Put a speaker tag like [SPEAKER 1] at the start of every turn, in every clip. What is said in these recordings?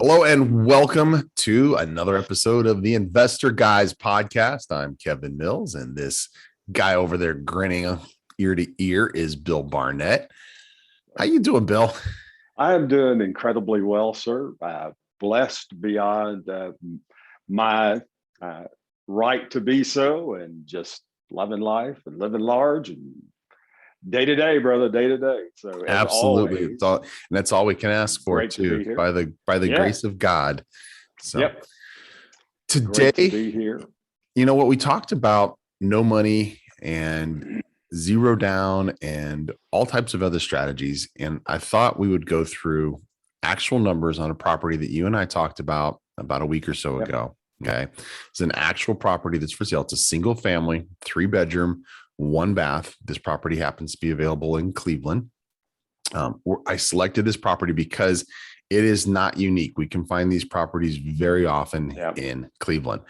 [SPEAKER 1] Hello and welcome to another episode of the Investor Guys podcast. I'm Kevin Mills, and this guy over there grinning ear to ear is Bill Barnett. How you doing, Bill?
[SPEAKER 2] I am doing incredibly well, sir. Blessed beyond my right to be so, and just loving life and living large and day to day, brother, day to day. So
[SPEAKER 1] Absolutely,
[SPEAKER 2] always,
[SPEAKER 1] and that's all we can ask for too, by the grace of God. So today,
[SPEAKER 2] great to be here.
[SPEAKER 1] You know what we talked about: no money and zero down and all types of other strategies. And I thought we would go through actual numbers on a property that you and I talked about a week or so ago. Okay, it's an actual property that's for sale. It's a single family, 3-bedroom, 1 bath. This property happens to be available in Cleveland. I selected this property because it is not unique. We can find these properties very often in Cleveland.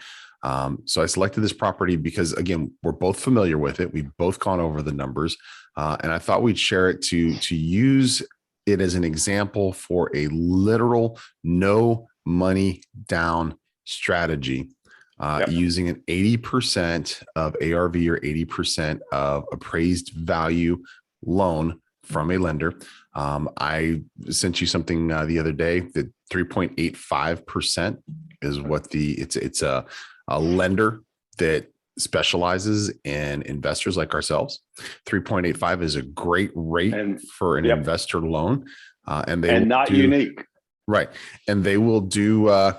[SPEAKER 1] So I selected this property because, again, we're both familiar with it. We've both gone over the numbers, and I thought we'd share it to use it as an example for a literal no money down strategy. Using an 80% of ARV or 80% of appraised value loan from a lender. I sent you something the other day that 3.85% is what it's a lender that specializes in investors like ourselves. 3.85 is a great rate for an investor loan. And
[SPEAKER 2] not unique.
[SPEAKER 1] Right. And they will do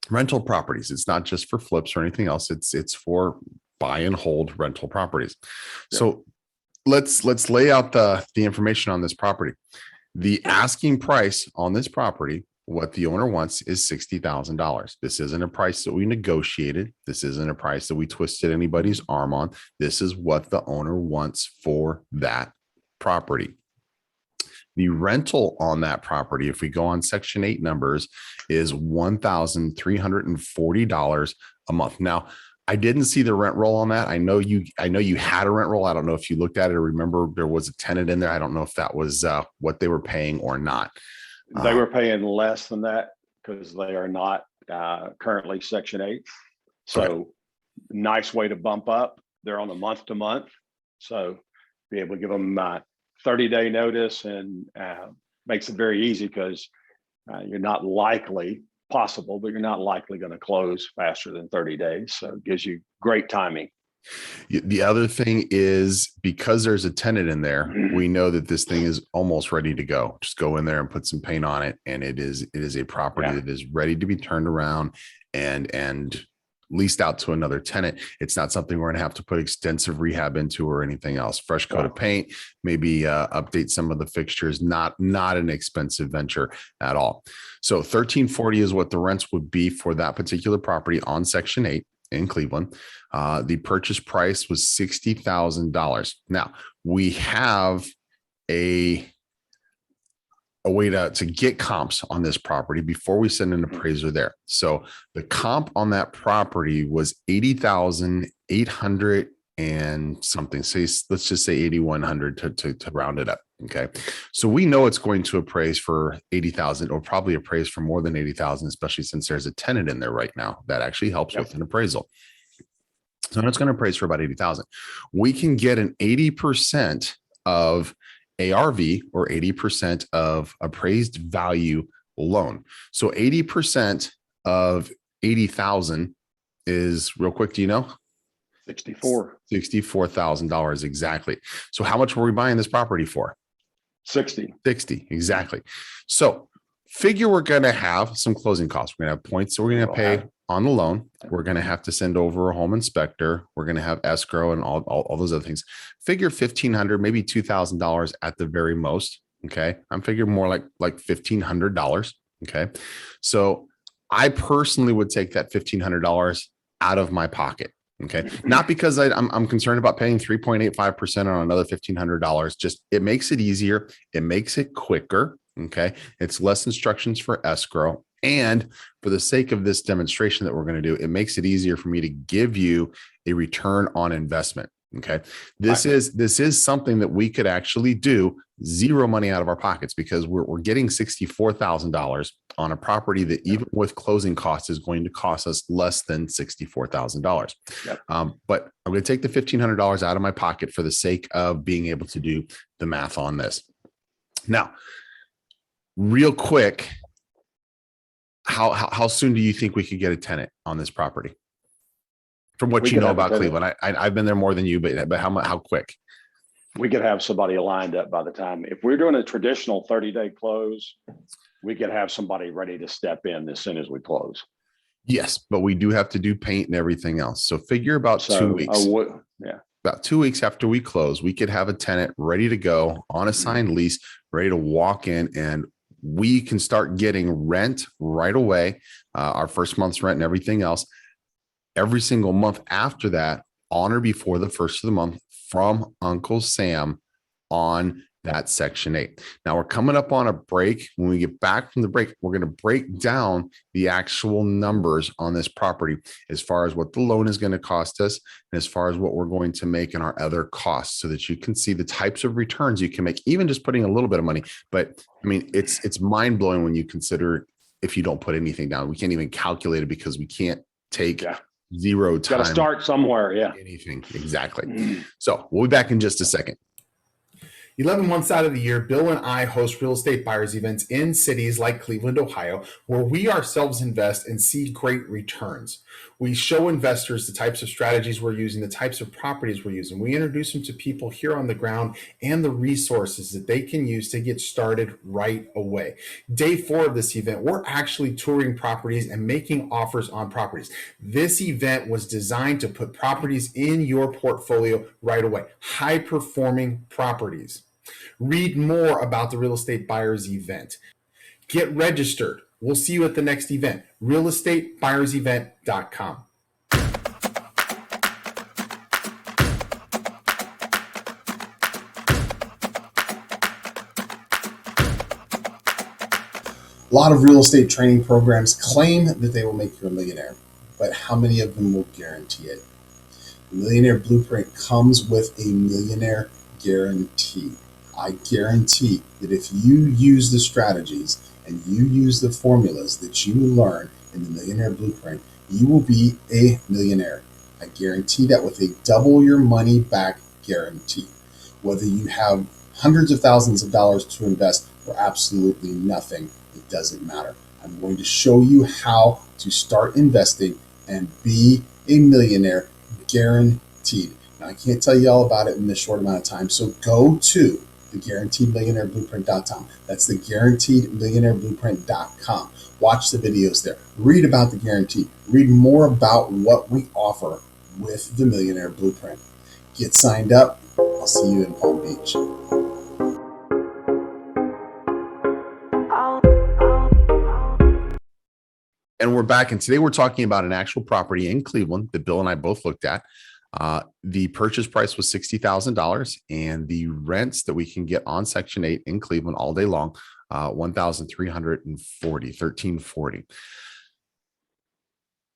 [SPEAKER 1] rental properties. It's not just for flips or anything else. It's for buy and hold rental properties. So let's lay out the information on this property. The asking price on this property, what the owner wants, is $60,000. This isn't a price that we negotiated. This isn't a price that we twisted anybody's arm on. This is what the owner wants for that property. The rental on that property, if we go on Section 8 numbers, is $1,340 a month. Now, I didn't see the rent roll on that. I know you had a rent roll. I don't know if you looked at it or remember there was a tenant in there. I don't know if that was what they were paying or not.
[SPEAKER 2] They were paying less than that because they are not currently Section 8. So nice way to bump up. They're on a month to month. So be able to give them 30-day notice, and makes it very easy because you're not likely possible, but you're not likely going to close faster than 30 days. So it gives you great timing.
[SPEAKER 1] The other thing is, because there's a tenant in there, we know that this thing is almost ready to go. Just go in there and put some paint on it, and it is a property that is ready to be turned around and leased out to another tenant. It's not something we're going to have to put extensive rehab into or anything else. Fresh coat of paint, maybe update some of the fixtures. Not an expensive venture at all. So $1,340 is what the rents would be for that particular property on Section 8 in Cleveland. The purchase price was $60,000. Now, we have a way to get comps on this property before we send an appraiser there. So the comp on that property was $80,800 and something. Say, let's just say $8,100 to round it up. Okay. So we know it's going to appraise for $80,000, or probably appraise for more than $80,000, especially since there's a tenant in there right now. That actually helps with an appraisal. So it's going to appraise for about $80,000. We can get an 80% of ARV or 80% of appraised value loan. So 80% of 80,000 is, real quick, do you know? $64,000 exactly. So how much were we buying this property for?
[SPEAKER 2] 60,
[SPEAKER 1] exactly. So figure we're going to have some closing costs. We're going to have points that we're going to pay on the loan. We're going to have to send over a home inspector. We're going to have escrow and all those other things. Figure $1,500, maybe $2,000 at the very most. Okay. I'm figuring more like $1,500. Okay. So I personally would take that $1,500 out of my pocket. Okay. Not because I'm concerned about paying 3.85% on another $1,500. Just, it makes it easier. It makes it quicker. Okay. It's less instructions for escrow. And for the sake of this demonstration that we're going to do, it makes it easier for me to give you a return on investment. Okay. This is something that we could actually do zero money out of our pockets, because we're getting $64,000 on a property that even with closing costs is going to cost us less than $64,000.
[SPEAKER 2] Yep.
[SPEAKER 1] But I'm going to take the $1,500 out of my pocket for the sake of being able to do the math on this. Now, real quick, how soon do you think we could get a tenant on this property? From what you know about Cleveland, I've been there more than you, but how quick?
[SPEAKER 2] We could have somebody lined up by the time. If we're doing a traditional 30-day close, we could have somebody ready to step in as soon as we close.
[SPEAKER 1] Yes, but we do have to do paint and everything else. So figure about 2 weeks. About 2 weeks after we close, we could have a tenant ready to go on a signed lease, ready to walk in, and we can start getting rent right away, our first month's rent and everything else. Every single month after that, on or before the first of the month, from Uncle Sam on that Section 8. Now we're coming up on a break. When we get back from the break, we're going to break down the actual numbers on this property as far as what the loan is going to cost us and as far as what we're going to make in our other costs, so that you can see the types of returns you can make, even just putting a little bit of money. But I mean, it's mind blowing when you consider if you don't put anything down. We can't even calculate it because we can't take zero time.
[SPEAKER 2] Got to start somewhere. Yeah.
[SPEAKER 1] Anything. Exactly. So we'll be back in just a second.
[SPEAKER 3] 11 months out of the year, Bill and I host real estate buyers events in cities like Cleveland, Ohio, where we ourselves invest and see great returns. We show investors the types of strategies we're using, the types of properties we're using. We introduce them to people here on the ground and the resources that they can use to get started right away. Day 4 of this event, we're actually touring properties and making offers on properties. This event was designed to put properties in your portfolio right away, high-performing properties. Read more about the Real Estate Buyers event. Get registered. We'll see you at the next event, realestatebuyersevent.com.
[SPEAKER 4] A lot of real estate training programs claim that they will make you a millionaire, but how many of them will guarantee it? The Millionaire Blueprint comes with a millionaire guarantee. I guarantee that if you use the strategies and you use the formulas that you learn in the Millionaire Blueprint, you will be a millionaire. I guarantee that with a double your money back guarantee. Whether you have hundreds of thousands of dollars to invest or absolutely nothing, it doesn't matter. I'm going to show you how to start investing and be a millionaire guaranteed. Now, I can't tell you all about it in this short amount of time, so go to the guaranteedmillionaireblueprint.com. That's the guaranteedmillionaireblueprint.com. Watch the videos there. Read about the guarantee. Read more about what we offer with the Millionaire Blueprint. Get signed up. I'll see you in Palm Beach.
[SPEAKER 1] And we're back. And today we're talking about an actual property in Cleveland that Bill and I both looked at. The purchase price was $60,000, and the rents that we can get on Section 8 in Cleveland all day long, $1,340.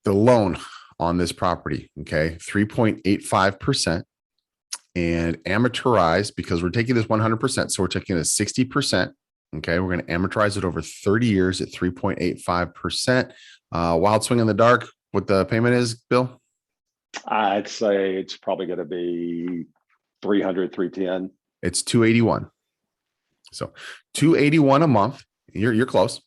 [SPEAKER 1] The loan on this property, okay, 3.85%, and amortized, because we're taking this 100%. So we're taking a 60%. Okay, we're going to amortize it over 30 years at 3.85%. Wild swing in the dark, what the payment is, Bill?
[SPEAKER 2] I'd say it's probably going to be 300, 310.
[SPEAKER 1] It's 281. So 281 a month. You're close.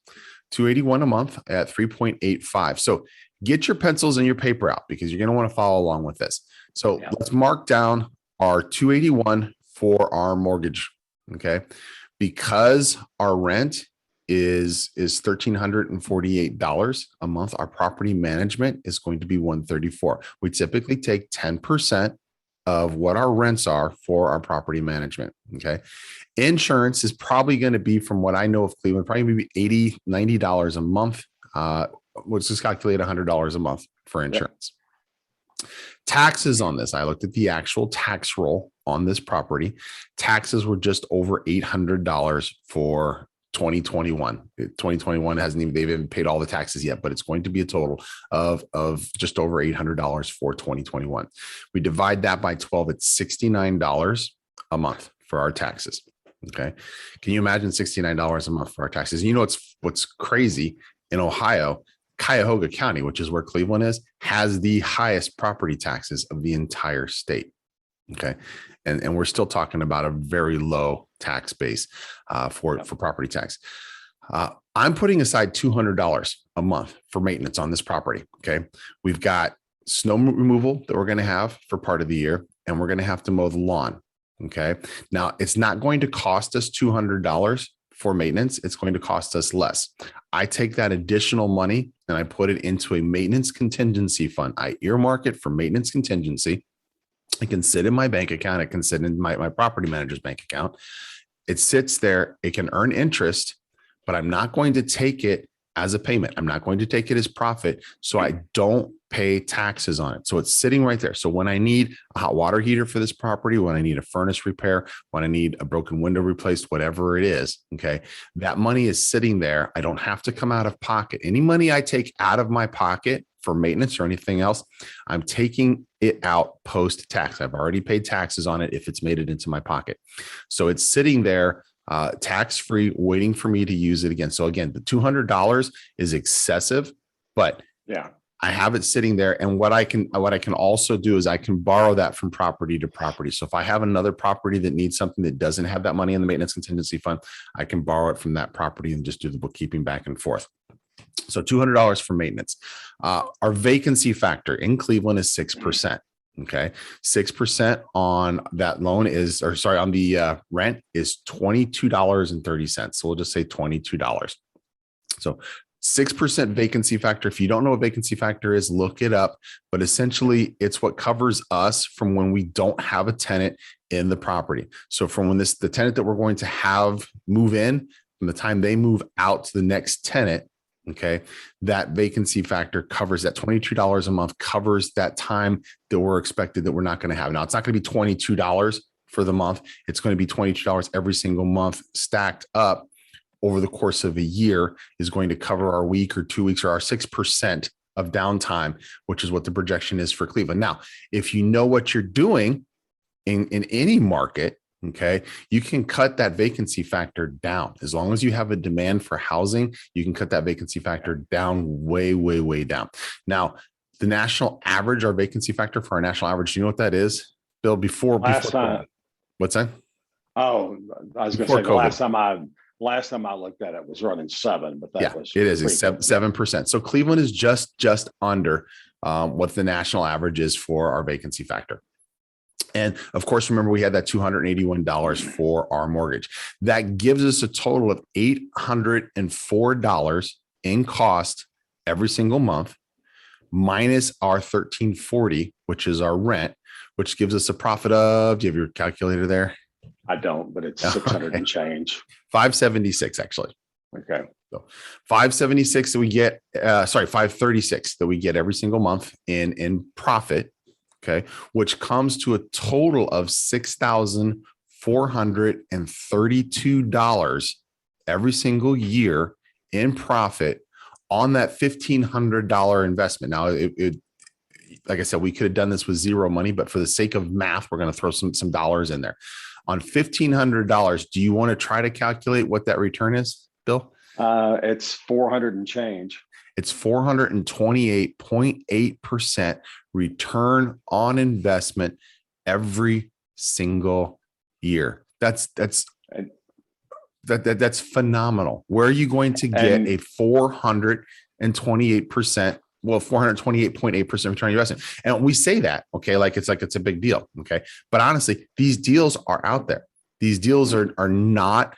[SPEAKER 1] 281 a month at 3.85. So get your pencils and your paper out, because you're going to want to follow along with this. So let's mark down our 281 for our mortgage. Okay. Because our rent is $1,348 a month, our property management is going to be $134. We typically take 10% of what our rents are for our property management. Okay. Insurance is probably going to be, from what I know of Cleveland, probably maybe $80, $90 a month. Let's just calculate $100 a month for insurance. Taxes on this, I looked at the actual tax roll on this property. Taxes were just over $800 for 2021. 2021 hasn't even, they haven't paid all the taxes yet, but it's going to be a total of just over $800 for 2021. We divide that by 12, it's $69 a month for our taxes. Okay. Can you imagine $69 a month for our taxes? You know, what's crazy in Ohio, Cuyahoga County, which is where Cleveland is, has the highest property taxes of the entire state. Okay. And we're still talking about a very low tax base for property tax. I'm putting aside $200 a month for maintenance on this property. Okay. We've got snow removal that we're going to have for part of the year, and we're going to have to mow the lawn. Okay. Now it's not going to cost us $200 for maintenance. It's going to cost us less. I take that additional money and I put it into a maintenance contingency fund. I earmark it for maintenance contingency. It can sit in my bank account. It can sit in my property manager's bank account. It sits there. It can earn interest, but I'm not going to take it as a payment. I'm not going to take it as profit. So I don't pay taxes on it. So it's sitting right there. So when I need a hot water heater for this property, when I need a furnace repair, when I need a broken window replaced, whatever it is, okay, that money is sitting there. I don't have to come out of pocket. Any money I take out of my pocket for maintenance or anything else, I'm taking it out post-tax. I've already paid taxes on it if it's made it into my pocket. So it's sitting there tax-free, waiting for me to use it again. So again, the $200 is excessive, but
[SPEAKER 2] yeah,
[SPEAKER 1] I have it sitting there. And what I can also do is I can borrow that from property to property. So if I have another property that needs something that doesn't have that money in the maintenance contingency fund, I can borrow it from that property and just do the bookkeeping back and forth. So $200 for maintenance. Our vacancy factor in Cleveland is 6%. Okay. 6% on that loan on the rent is $22.30. So we'll just say $22. So 6% vacancy factor. If you don't know what vacancy factor is, look it up. But essentially, it's what covers us from when we don't have a tenant in the property. So from when the tenant that we're going to have move in, from the time they move out to the next tenant, okay, that vacancy factor covers that $22 a month, covers that time that we're expected that we're not going to have. Now, it's not going to be $22 for the month. It's going to be $22 every single month stacked up over the course of a year is going to cover our week or 2 weeks or our 6% of downtime, which is what the projection is for Cleveland. Now, if you know what you're doing in any market, okay, you can cut that vacancy factor down. As long as you have a demand for housing, you can cut that vacancy factor down way, way, way down. Now, the national average, our vacancy factor for our national average, do you know what that is, Bill? Before
[SPEAKER 2] time.
[SPEAKER 1] What's that?
[SPEAKER 2] Oh, I was going to say the last time I looked at it was running 7, but that was
[SPEAKER 1] it is 7%. So Cleveland is just under what the national average is for our vacancy factor. And of course, remember, we had that $281 for our mortgage. That gives us a total of $804 in cost every single month, minus our $1,340, which is our rent, which gives us a profit of, do you have your calculator there?
[SPEAKER 2] I don't, but it's 600 and change.
[SPEAKER 1] 576, actually.
[SPEAKER 2] Okay.
[SPEAKER 1] So 576 that we get, 536 that we get every single month in profit. Okay, which comes to a total of $6,432 every single year in profit on that $1,500 investment. Now, like I said, we could have done this with zero money, but for the sake of math, we're going to throw some dollars in there. On $1,500, do you want to try to calculate what that return is, Bill?
[SPEAKER 2] It's 400 and change.
[SPEAKER 1] It's 428.8% return on investment every single year. That's phenomenal. Where are you going to get a 428%? Well, 428.8% return on investment. And we say that, okay, like it's a big deal. Okay. But honestly, these deals are out there. These deals are not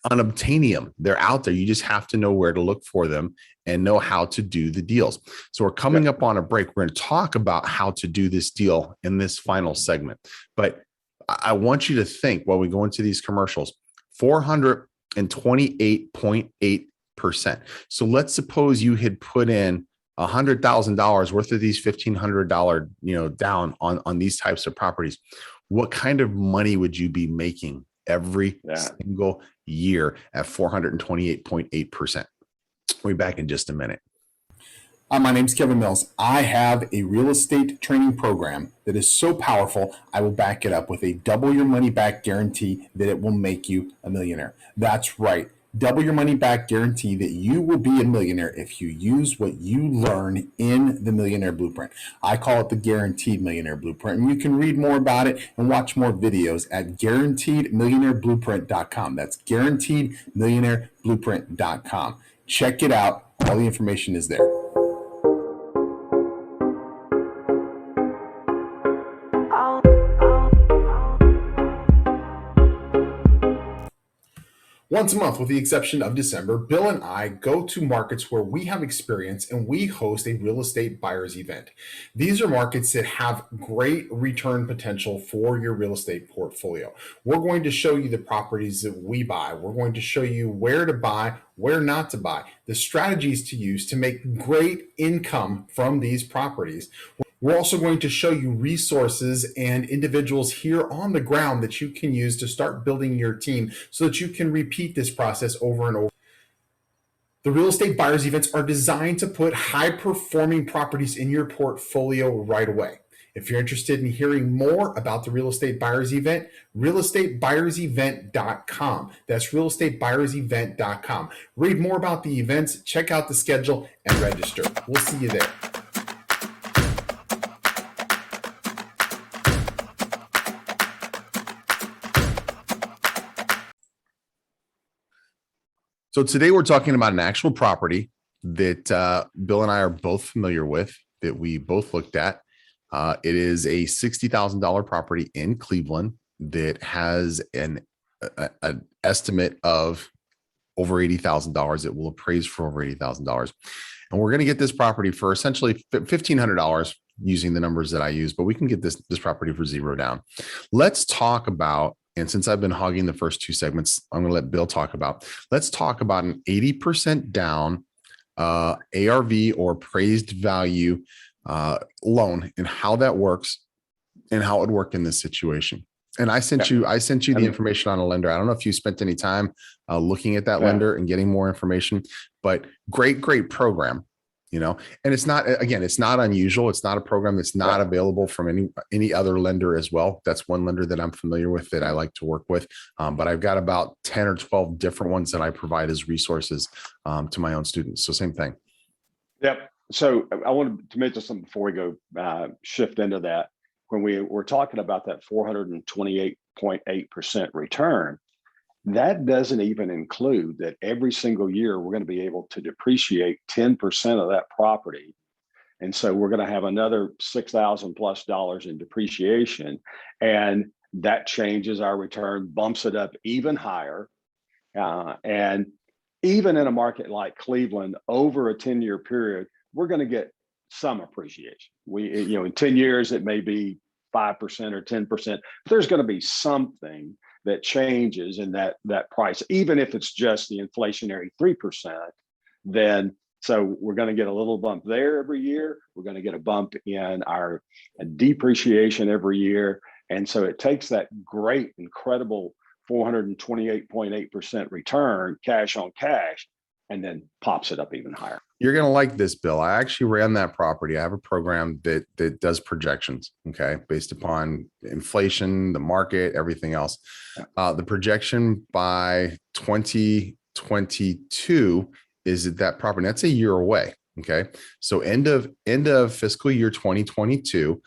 [SPEAKER 1] unobtainium. They're out there. You just have to know where to look for them and know how to do the deals. So we're coming up on a break. We're going to talk about how to do this deal in this final segment. But I want you to think while we go into these commercials, 428.8%. So let's suppose you had put in $100,000 worth of these $1,500, down on these types of properties. What kind of money would you be making every
[SPEAKER 2] Yeah.
[SPEAKER 1] single year at 428.8%. We'll be back in just a minute.
[SPEAKER 3] My name's Kevin Mills. I have a real estate training program that is so powerful, I will back it up with a double your money back guarantee that it will make you a millionaire. That's right. Double your money back guarantee that you will be a millionaire if you use what you learn in the Millionaire Blueprint. I call it the Guaranteed Millionaire Blueprint. And you can read more about it and watch more videos at guaranteedmillionaireblueprint.com. That's guaranteedmillionaireblueprint.com. Check it out. All the information is there. Once a month, with the exception of December, Bill and I go to markets where we have experience and we host a real estate buyer's event. These are markets that have great return potential for your real estate portfolio. We're going to show you the properties that we buy. We're going to show you where to buy, where not to buy, the strategies to use to make great income from these properties. We're also going to show you resources and individuals here on the ground that you can use to start building your team so that you can repeat this process over and over. The real estate buyers events are designed to put high-performing properties in your portfolio right away. If you're interested in hearing more about the Real Estate Buyers Event, realestatebuyersevent.com. That's realestatebuyersevent.com. Read more about the events, check out the schedule, and register. We'll see you there.
[SPEAKER 1] So today we're talking about an actual property that Bill and I are both familiar with, that we both looked at. It is a $60,000 property in Cleveland that has an estimate of over $80,000. It will appraise for over $80,000. And we're going to get this property for essentially $1,500 using the numbers that I use, but we can get this property for $0 down. Let's talk about, and since I've been hogging the first two segments, I'm going to let Bill talk about, let's talk about an 80% down ARV or appraised value loan and how that works and how it would work in this situation. And I sent you the information on a lender. I don't know if you spent any time looking at that lender and getting more information, but great program, you know, and it's not, again, it's not unusual. It's not a program that's not available from any other lender as well. That's one lender that I'm familiar with that I like to work with. But I've got about 10 or 12 different ones that I provide as resources to my own students. So same thing.
[SPEAKER 2] Yep. So I wanted to mention something before we go shift into that. When we were talking about that 428.8% return, that doesn't even include that every single year we're going to be able to depreciate 10% of that property. And so we're going to have another $6,000+ in depreciation. And that changes our return, bumps it up even higher. And even in a market like Cleveland, over a 10-year period, we're going to get some appreciation. In 10 years, it may be 5% or 10%, but there's going to be something that changes in that price, even if it's just the inflationary 3%, then so we're going to get a little bump there every year. We're going to get a bump in our depreciation every year. And so it takes that great, incredible 428.8% return, cash on cash, and then pops it up even higher.
[SPEAKER 1] You're going to like this, Bill. I actually ran that property. I have a program that does projections, okay, based upon inflation, the market, everything else. The projection by 2022 is that property, that's a year away, okay? So end of fiscal year 2022,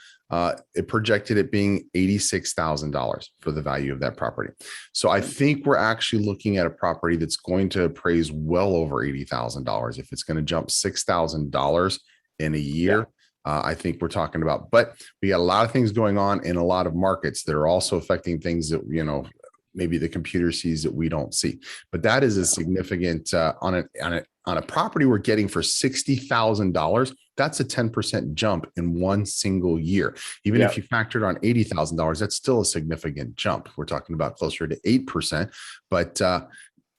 [SPEAKER 1] it projected it being $86,000 for the value of that property. So I think we're actually looking at a property that's going to appraise well over $80,000. If it's going to jump $6,000 in a year, I think we're talking about, but we got a lot of things going on in a lot of markets that are also affecting things that, maybe the computer sees that we don't see, but that is a significant, on a property we're getting for $60,000. That's a 10% jump in one single year. Even if you factored on $80,000, that's still a significant jump. We're talking about closer to 8%, but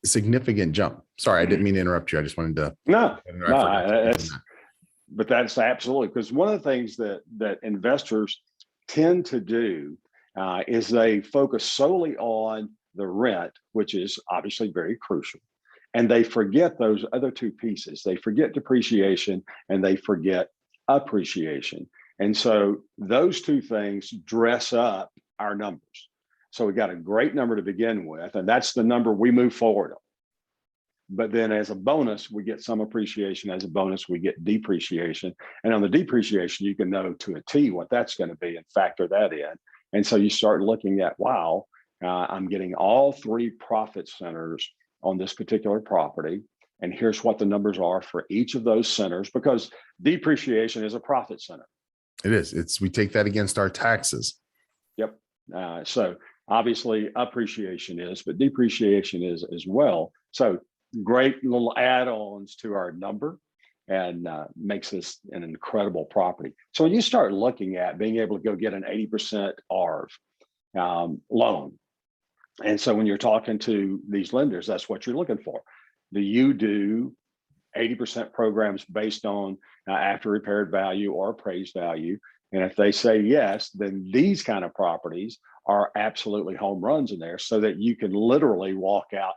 [SPEAKER 1] significant jump. Sorry, I didn't mean to interrupt you. I just wanted to.
[SPEAKER 2] But that's absolutely, because one of the things that investors tend to do is they focus solely on the rent, which is obviously very crucial. And they forget those other two pieces. They forget depreciation and they forget appreciation. And so those two things dress up our numbers. So we got a great number to begin with, and that's the number we move forward on. But then as a bonus, we get some appreciation. As a bonus, we get depreciation. And on the depreciation, you can know to a T what that's going to be and factor that in. And so you start looking at, wow, I'm getting all three profit centers on this particular property. And here's what the numbers are for each of those centers, because depreciation is a profit center.
[SPEAKER 1] It is. We take that against our taxes.
[SPEAKER 2] Yep. So obviously appreciation is, but depreciation is as well. So great little add-ons to our number, and makes this an incredible property. So when you start looking at being able to go get an 80% ARV loan, and so when you're talking to these lenders, that's what you're looking for. Do you do 80% programs based on after repaired value or appraised value? And if they say yes, then these kind of properties are absolutely home runs in there, so that you can literally walk out.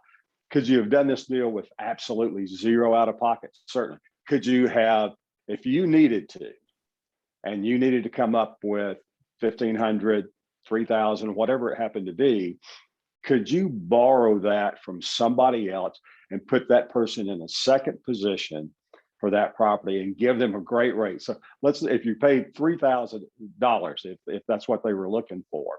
[SPEAKER 2] Could you have done this deal with absolutely zero out of pocket? Certainly. Could you have, if you needed to, and you needed to come up with 1,500, 3,000, whatever it happened to be, could you borrow that from somebody else and put that person in a second position for that property and give them a great rate? So if you paid $3,000, if that's what they were looking for,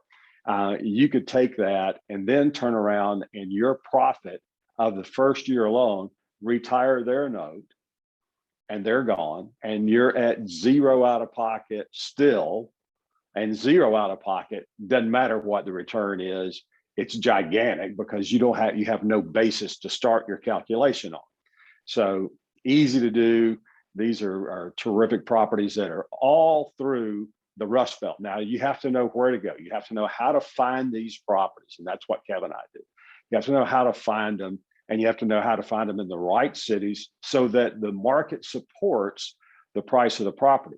[SPEAKER 2] you could take that and then turn around and your profit of the first year alone, retire their note, and they're gone, and you're at zero out of pocket still. And zero out of pocket doesn't matter what the return is. It's gigantic because you have no basis to start your calculation on. So easy to do. These are terrific properties that are all through the Rust Belt. Now you have to know where to go. You have to know how to find these properties, and that's what Kevin and I do. You have to know how to find them, and you have to know how to find them in the right cities so that the market supports the price of the property.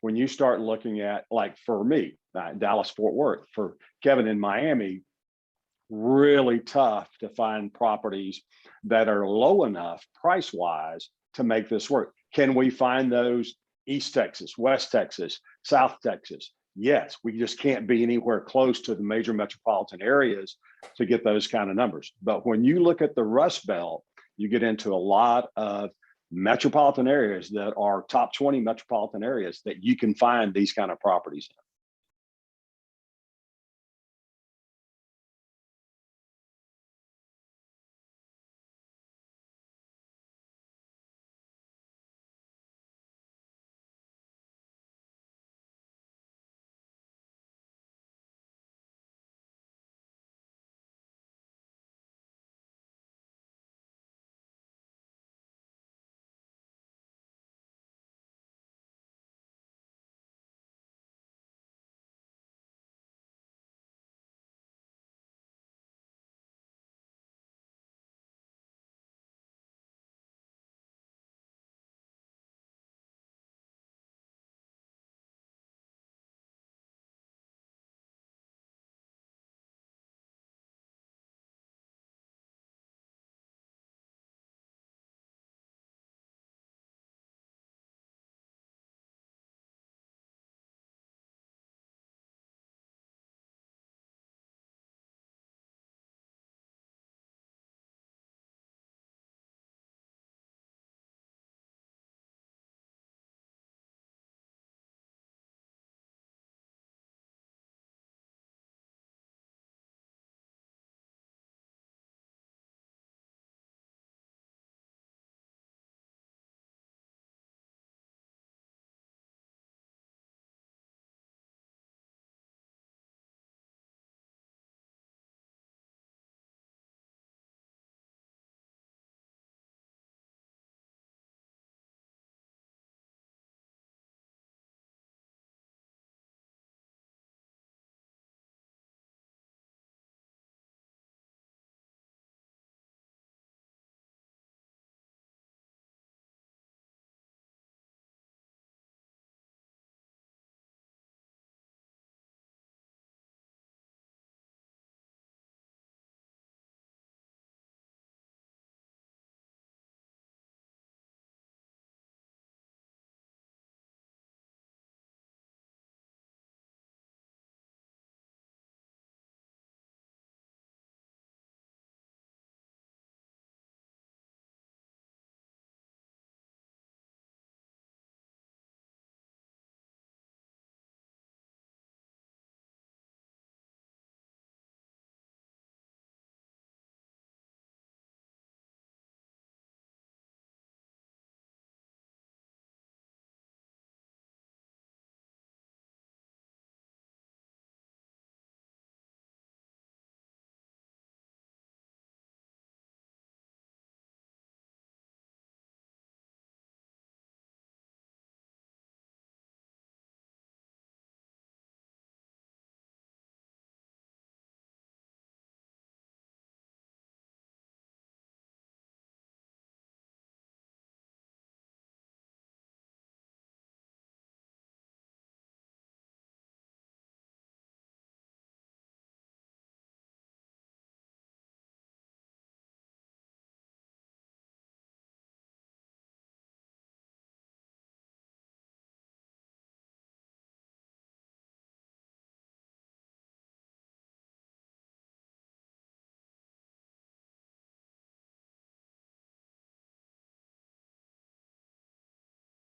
[SPEAKER 2] When you start looking at, like for me, Dallas, Fort Worth, for Kevin in Miami, really tough to find properties that are low enough price-wise to make this work. Can we find those East Texas, West Texas, South Texas? Yes, we just can't be anywhere close to the major metropolitan areas to get those kind of numbers. But when you look at the Rust Belt, you get into a lot of metropolitan areas that are top 20 metropolitan areas that you can find these kind of properties in.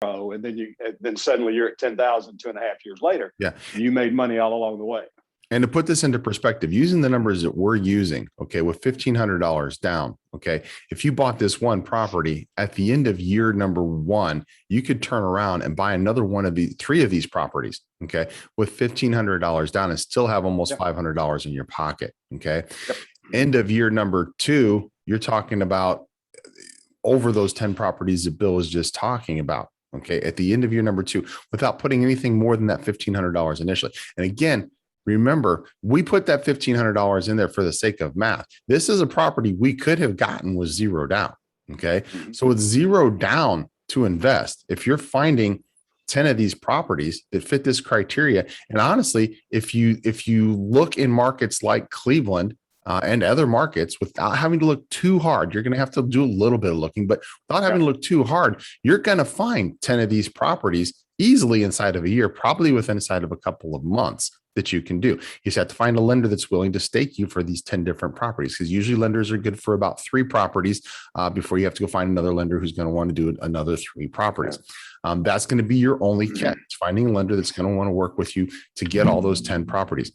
[SPEAKER 2] and then suddenly you're at 10,000 2.5 years later.
[SPEAKER 1] Yeah.
[SPEAKER 2] You made money all along the way.
[SPEAKER 1] And to put this into perspective, using the numbers that we're using, okay, with $1,500 down, okay, if you bought this one property at the end of year number one, you could turn around and buy another one of the three of these properties, okay, with $1,500 down and still have almost $500 in your pocket, okay.
[SPEAKER 2] Yep.
[SPEAKER 1] End of year number two, you're talking about over those 10 properties that Bill was just talking about, okay, at the end of year number two, without putting anything more than that $1,500 initially. And again, remember, we put that $1,500 in there for the sake of math. This is a property we could have gotten with zero down. Okay.
[SPEAKER 2] Mhm.
[SPEAKER 1] So with zero down to invest, if you're finding 10 of these properties that fit this criteria, and honestly, if you look in markets like Cleveland and other markets without having to look too hard, you're going to have to do a little bit of looking, but without having to look too hard, you're going to find 10 of these properties easily inside of a year, probably within inside of a couple of months that you can do. You just have to find a lender that's willing to stake you for these 10 different properties, because usually lenders are good for about 3 properties before you have to go find another lender who's going to want to do another 3 properties. That's going to be your only catch, finding a lender that's going to want to work with you to get all those 10 properties.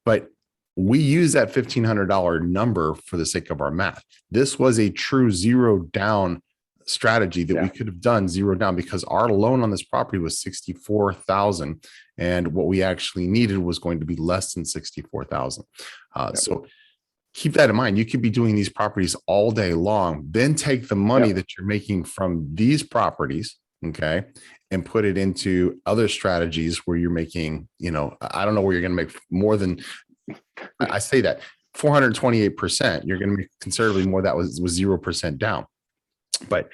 [SPEAKER 1] But we use that $1,500 number for the sake of our math. This was a true zero down strategy that we could have done zero down, because our loan on this property was $64,000, and what we actually needed was going to be less than $64,000. So keep that in mind. You could be doing these properties all day long, then take the money that you're making from these properties, okay, and put it into other strategies where you're making, I don't know where you're going to make more than, I say that 428%, you're going to make considerably more. That was 0% down. But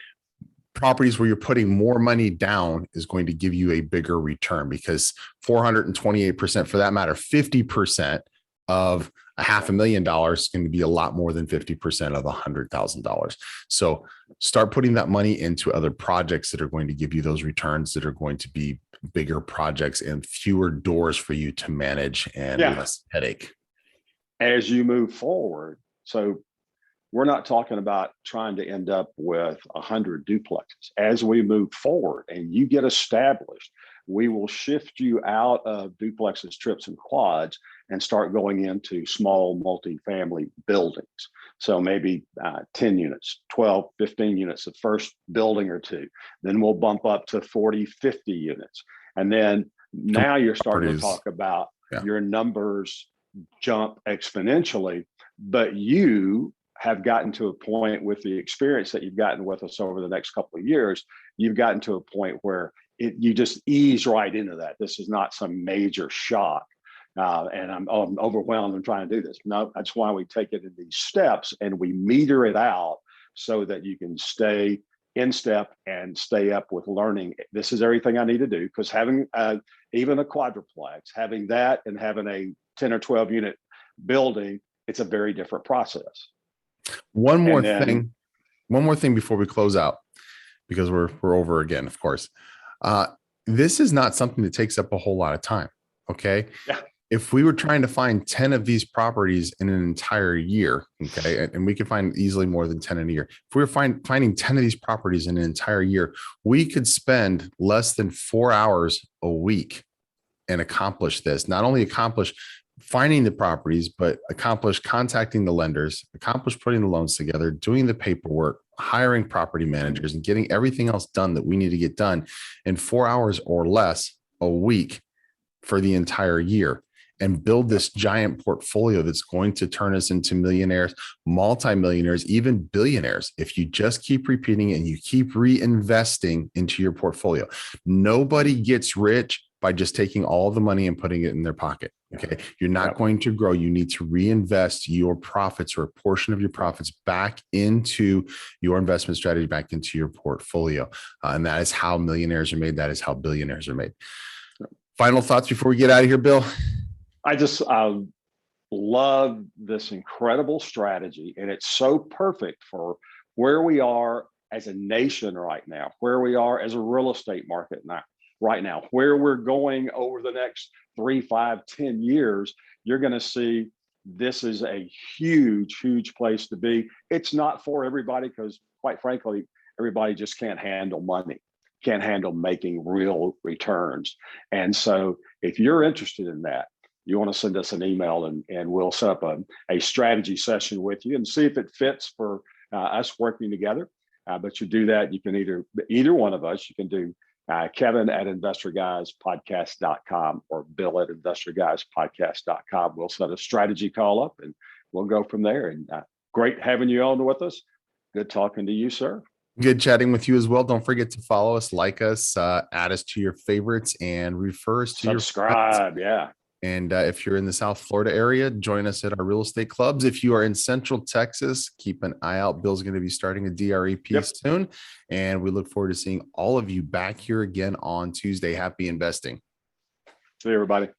[SPEAKER 1] properties where you're putting more money down is going to give you a bigger return, because 428%, for that matter, 50% of $500,000 is going to be a lot more than 50% of $100,000. So start putting that money into other projects that are going to give you those returns, that are going to be bigger projects and fewer doors for you to manage and less headache
[SPEAKER 2] as you move forward. So we're not talking about trying to end up with 100 duplexes. As we move forward and you get established, we will shift you out of duplexes, trips, and quads and start going into small multifamily buildings. So maybe 10 units, 12, 15 units, the first building or two. Then we'll bump up to 40, 50 units. And then now you're starting to talk about your numbers jump exponentially, but you have gotten to a point with the experience that you've gotten with us over the next couple of years, you've gotten to a point where you just ease right into that. This is not some major shock. And I'm overwhelmed and trying to do this. No, that's why we take it in these steps and we meter it out so that you can stay in step and stay up with learning. This is everything I need to do, because having even a quadruplex, having that and having a 10 or 12 unit building, it's a very different process.
[SPEAKER 1] One more thing before we close out, because we're over again, of course. This is not something that takes up a whole lot of time. Okay.
[SPEAKER 2] Yeah.
[SPEAKER 1] If we were trying to find 10 of these properties in an entire year, okay, and we could find easily more than 10 in a year. If we were finding 10 of these properties in an entire year, we could spend less than 4 hours a week and accomplish this. Not only accomplish finding the properties, but accomplish contacting the lenders, accomplish putting the loans together, doing the paperwork, hiring property managers, and getting everything else done that we need to get done in 4 hours or less a week for the entire year, and build this giant portfolio that's going to turn us into millionaires, multimillionaires, even billionaires, if you just keep repeating it and you keep reinvesting into your portfolio. Nobody gets rich by just taking all the money and putting it in their pocket. Okay. You're not going to grow. You need to reinvest your profits, or a portion of your profits, back into your investment strategy, back into your portfolio. And that is how millionaires are made. That is how billionaires are made. Final thoughts before we get out of here, Bill?
[SPEAKER 2] I just love this incredible strategy, and it's so perfect for where we are as a nation right now, where we are as a real estate market right now, where we're going over the next 3, 5, 10 years. You're going to see this is a huge, huge place to be. It's not for everybody, because quite frankly, everybody just can't handle money. can't handle making real returns. And so if you're interested in that, you want to send us an email and we'll set up a strategy session with you and see if it fits for us working together. But you do that, you can either one of us, you can do Kevin at investorguyspodcast.com or Bill at investorguyspodcast.com. We'll set a strategy call up and we'll go from there. And great having you on with us. Good talking to you, sir.
[SPEAKER 1] Good chatting with you as well. Don't forget to follow us, like us, add us to your favorites, and refer us to
[SPEAKER 2] subscribe. Yeah.
[SPEAKER 1] And if you're in the South Florida area, join us at our real estate clubs. If you are in Central Texas, keep an eye out. Bill's going to be starting a DREP soon. And we look forward to seeing all of you back here again on Tuesday. Happy investing.
[SPEAKER 2] See you, everybody.